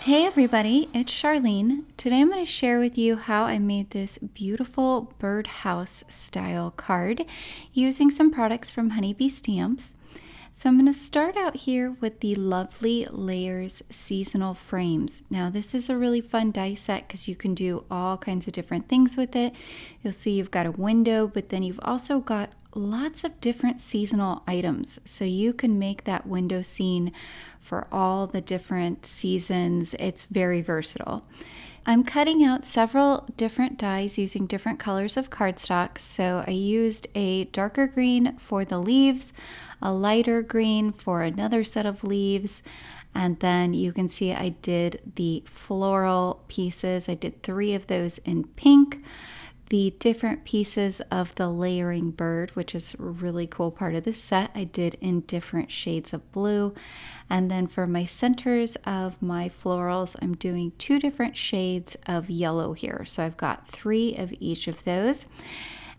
Hey everybody, it's Charlene. Today I'm going to share with you how I made this beautiful birdhouse style card using some products from Honeybee Stamps. So I'm going to start out here with the Lovely Layers seasonal frames. Now this is a really fun die set because you can do all kinds of different things with it. You'll see you've got a window, but then you've also got lots of different seasonal items. So you can make that window scene for all the different seasons. It's very versatile. I'm cutting out several different dies using different colors of cardstock. So I used a darker green for the leaves, a lighter green for another set of leaves, and then you can see I did the floral pieces. I did 3 of those in pink. The different pieces of the layering bird, which is a really cool part of this set, I did in different shades of blue. And then for my centers of my florals, I'm doing 2 different shades of yellow here. So I've got 3 of each of those.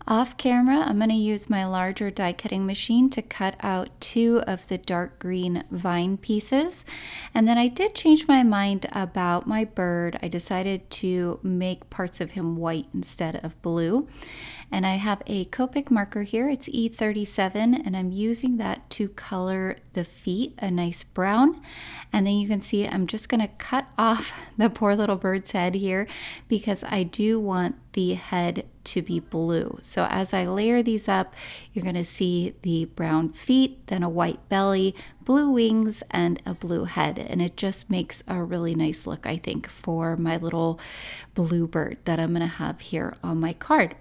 Off camera, I'm going to use my larger die cutting machine to cut out 2 of the dark green vine pieces. And then I did change my mind about my bird. I decided to make parts of him white instead of blue. And I have a Copic marker here, it's E37, and I'm using that to color the feet a nice brown. And then you can see I'm just going to cut off the poor little bird's head here because I do want the head to be blue. So as I layer these up, you're going to see the brown feet, then a white belly, blue wings, and a blue head. And it just makes a really nice look, I think, for my little blue bird that I'm going to have here on my card.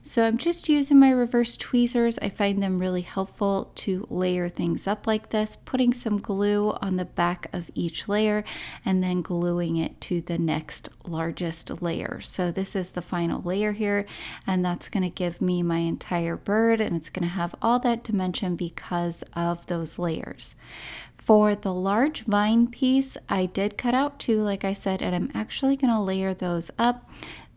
So I'm just using my reverse tweezers. I find them really helpful to layer things up like this, putting some glue on the back of each layer and then gluing it to the next largest layer. So this is the final layer here, and that's going to give me my entire bird, and it's going to have all that dimension because of those layers. For the large vine piece, I did cut out 2, like I said, and I'm actually going to layer those up.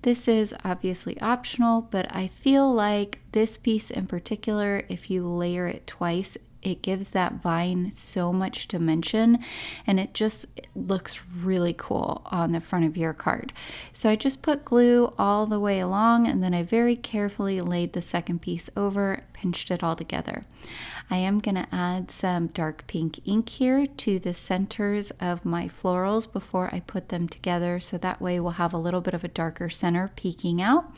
This is obviously optional, but I feel like this piece in particular, if you layer it twice, it gives that vine so much dimension and it just looks really cool on the front of your card. So I just put glue all the way along and then I very carefully laid the second piece over, pinched it all together. I am going to add some dark pink ink here to the centers of my florals before I put them together, so that way we'll have a little bit of a darker center peeking out.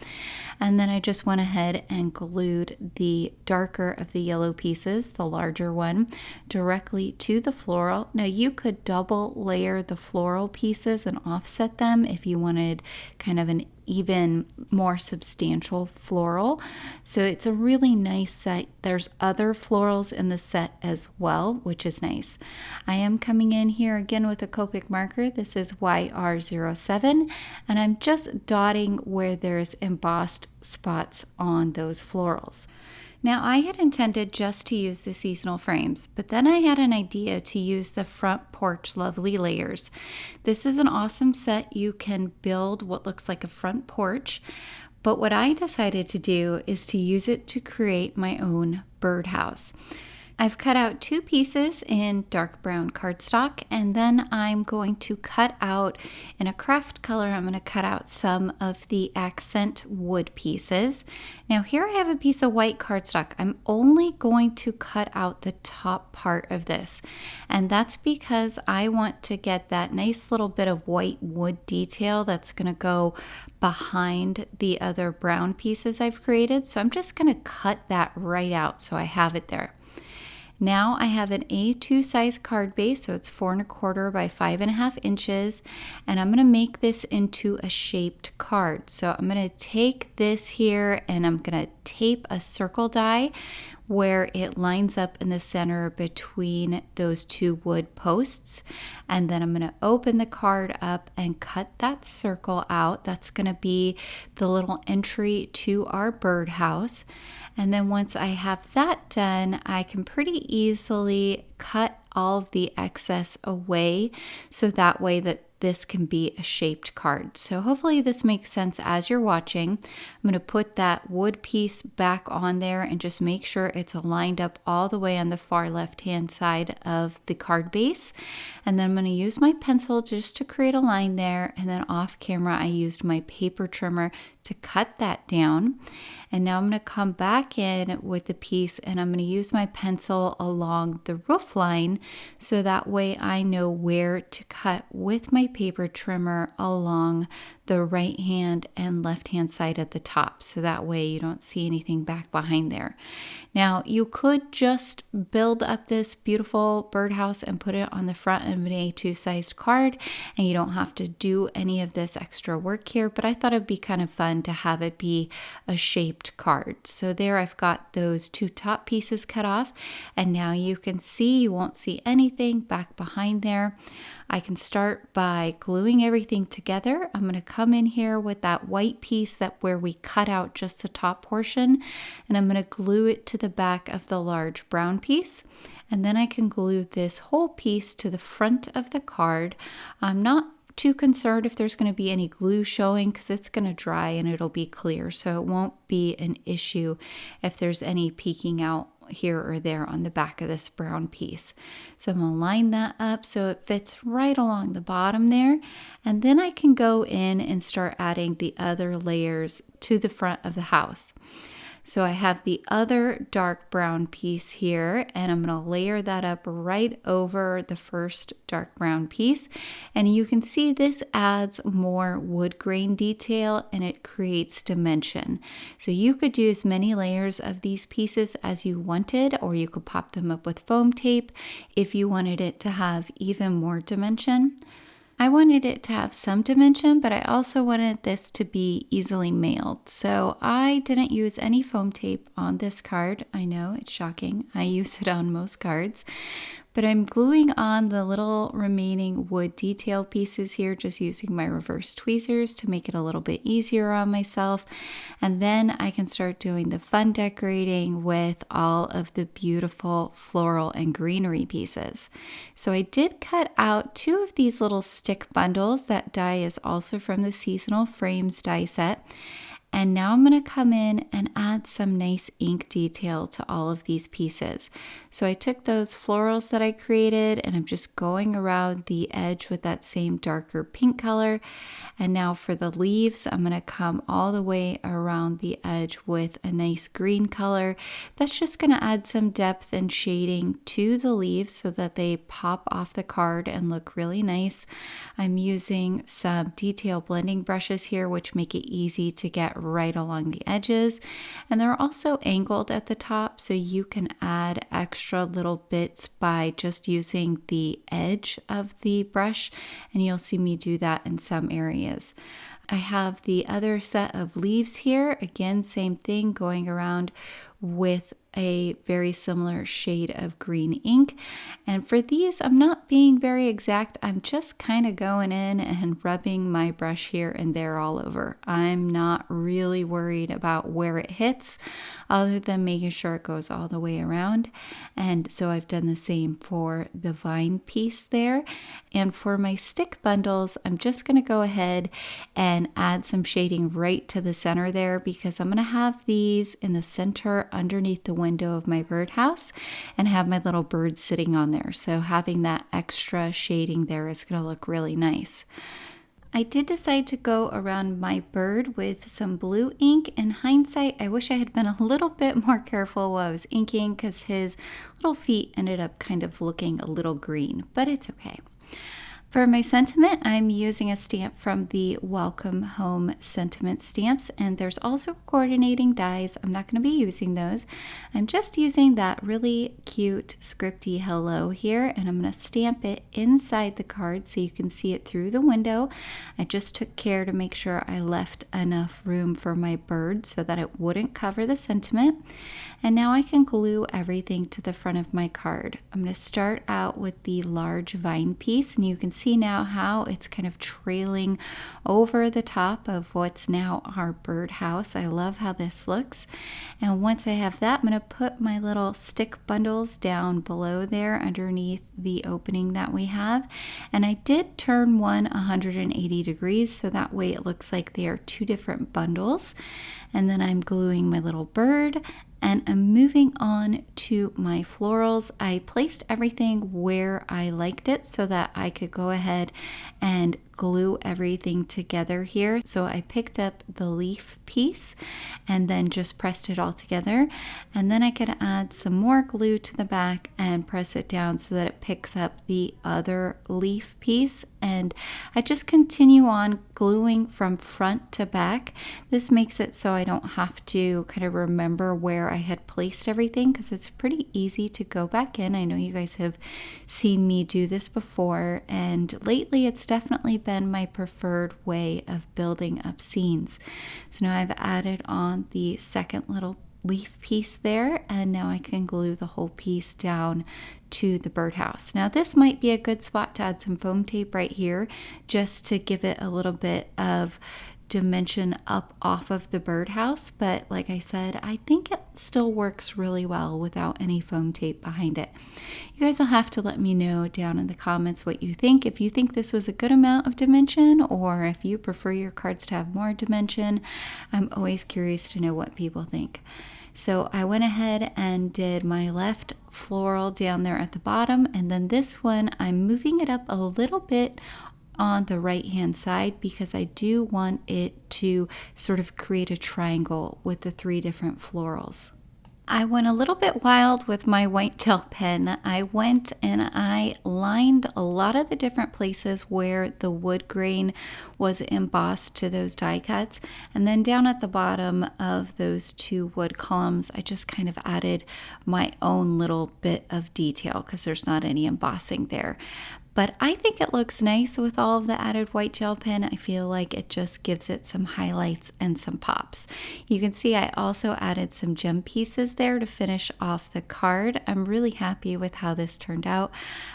And then I just went ahead and glued the darker of the yellow pieces, the larger one, directly to the floral. Now you could double layer the floral pieces and offset them if you wanted kind of an even more substantial floral. So it's a really nice set. There's other florals in the set as well, which is nice. I am coming in here again with a Copic marker. This is YR07, and I'm just dotting where there's embossed spots on those florals. Now I had intended just to use the seasonal frames, but then I had an idea to use the front porch Lovely Layers. This is an awesome set. You can build what looks like a front porch, but what I decided to do is to use it to create my own birdhouse. I've cut out 2 pieces in dark brown cardstock, and then I'm going to cut out in a craft color, I'm going to cut out some of the accent wood pieces. Now here I have a piece of white cardstock. I'm only going to cut out the top part of this, and that's because I want to get that nice little bit of white wood detail that's going to go behind the other brown pieces I've created. So I'm just going to cut that right out so I have it there. Now I have an A2 size card base, so it's 4 1/4 by 5.5 inches, and I'm going to make this into a shaped card. So I'm going to take this here and I'm going to tape a circle die where it lines up in the center between those 2 wood posts. And then I'm going to open the card up and cut that circle out. That's going to be the little entry to our birdhouse. And then once I have that done, I can pretty easily cut all of the excess away, so that way that this can be a shaped card. So hopefully this makes sense as you're watching. I'm going to put that wood piece back on there and just make sure it's lined up all the way on the far left hand side of the card base. And then I'm going to use my pencil just to create a line there, and then off camera I used my paper trimmer to cut that down. And now I'm going to come back in with the piece and I'm going to use my pencil along the roof line so that way I know where to cut with my paper trimmer along the right hand and left hand side at the top, so that way you don't see anything back behind there. Now you could just build up this beautiful birdhouse and put it on the front of an A2 sized card, and you don't have to do any of this extra work here, but I thought it'd be kind of fun to have it be a shaped card. So there I've got those two top pieces cut off, and now you can see, you won't see anything back behind there. I can start by gluing everything together. I'm going to come in here with that white piece where we cut out just the top portion, and I'm going to glue it to the back of the large brown piece. And then I can glue this whole piece to the front of the card. I'm not too concerned if there's going to be any glue showing because it's going to dry and it'll be clear, so it won't be an issue if there's any peeking out here or there on the back of this brown piece. So I'm going to line that up so it fits right along the bottom there, and then I can go in and start adding the other layers to the front of the house. So I have the other dark brown piece here, and I'm going to layer that up right over the first dark brown piece. And you can see this adds more wood grain detail and it creates dimension. So you could do as many layers of these pieces as you wanted, or you could pop them up with foam tape if you wanted it to have even more dimension. I wanted it to have some dimension, but I also wanted this to be easily mailed. So I didn't use any foam tape on this card. I know it's shocking. I use it on most cards. But I'm gluing on the little remaining wood detail pieces here, just using my reverse tweezers to make it a little bit easier on myself. And then I can start doing the fun decorating with all of the beautiful floral and greenery pieces. So I did cut out 2 of these little stick bundles. That die is also from the Seasonal Frames die set. And now I'm going to come in and add some nice ink detail to all of these pieces. So I took those florals that I created and I'm just going around the edge with that same darker pink color. And now for the leaves, I'm going to come all the way around the edge with a nice green color. That's just going to add some depth and shading to the leaves so that they pop off the card and look really nice. I'm using some detail blending brushes here, which make it easy to get right along the edges, and they're also angled at the top, so you can add extra little bits by just using the edge of the brush, and you'll see me do that in some areas. I have the other set of leaves here, again same thing, going around with a very similar shade of green ink. And for these, I'm not being very exact. I'm just kind of going in and rubbing my brush here and there all over. I'm not really worried about where it hits, other than making sure it goes all the way around. And so I've done the same for the vine piece there. And for my stick bundles, I'm just going to go ahead and add some shading right to the center there, because I'm going to have these in the center underneath the window of my birdhouse and have my little bird sitting on there. So having that extra shading there is going to look really nice. I did decide to go around my bird with some blue ink. In hindsight, I wish I had been a little bit more careful while I was inking, because his little feet ended up kind of looking a little green, but it's okay. For my sentiment, I'm using a stamp from the Welcome Home sentiment stamps, and there's also coordinating dies. I'm not going to be using those. I'm just using that really cute scripty hello here, and I'm going to stamp it inside the card so you can see it through the window. I just took care to make sure I left enough room for my bird so that it wouldn't cover the sentiment. And now I can glue everything to the front of my card. I'm going to start out with the large vine piece, and you can see now how it's kind of trailing over the top of what's now our birdhouse. I love how this looks. And once I have that, I'm going to put my little stick bundles down below there underneath the opening that we have. And I did turn one 180 degrees so that way it looks like they are two different bundles. And then I'm gluing my little bird, and I'm moving on to my florals. I placed everything where I liked it so that I could go ahead and glue everything together here. So I picked up the leaf piece and then just pressed it all together. And then I could add some more glue to the back and press it down so that it picks up the other leaf piece. And I just continue on gluing from front to back. This makes it so I don't have to kind of remember where I had placed everything, because it's pretty easy to go back in. I know you guys have seen me do this before, and lately it's definitely been my preferred way of building up scenes. So now I've added on the second little leaf piece there, and now I can glue the whole piece down to the birdhouse. Now this might be a good spot to add some foam tape right here, just to give it a little bit of dimension up off of the birdhouse, but like I said, I think it still works really well without any foam tape behind it. You guys will have to let me know down in the comments what you think, if you think this was a good amount of dimension or if you prefer your cards to have more dimension. I'm always curious to know what people think. So I went ahead and did my left floral down there at the bottom, and then this one I'm moving it up a little bit on the right hand side because I do want it to sort of create a triangle with the three different florals. I went a little bit wild with my white gel pen. I went and I lined a lot of the different places where the wood grain was embossed to those die cuts. And then down at the bottom of those two wood columns, I just kind of added my own little bit of detail because there's not any embossing there. But I think it looks nice with all of the added white gel pen. I feel like it just gives it some highlights and some pops. You can see I also added some gem pieces there to finish off the card. I'm really happy with how this turned out.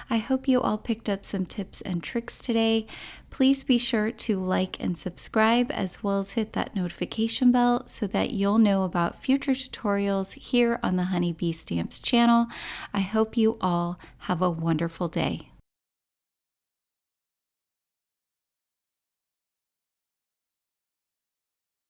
I hope you all picked up some tips and tricks today. Please be sure to like and subscribe, as well as hit that notification bell so that you'll know about future tutorials here on the Honey Bee Stamps channel. I hope you all have a wonderful day.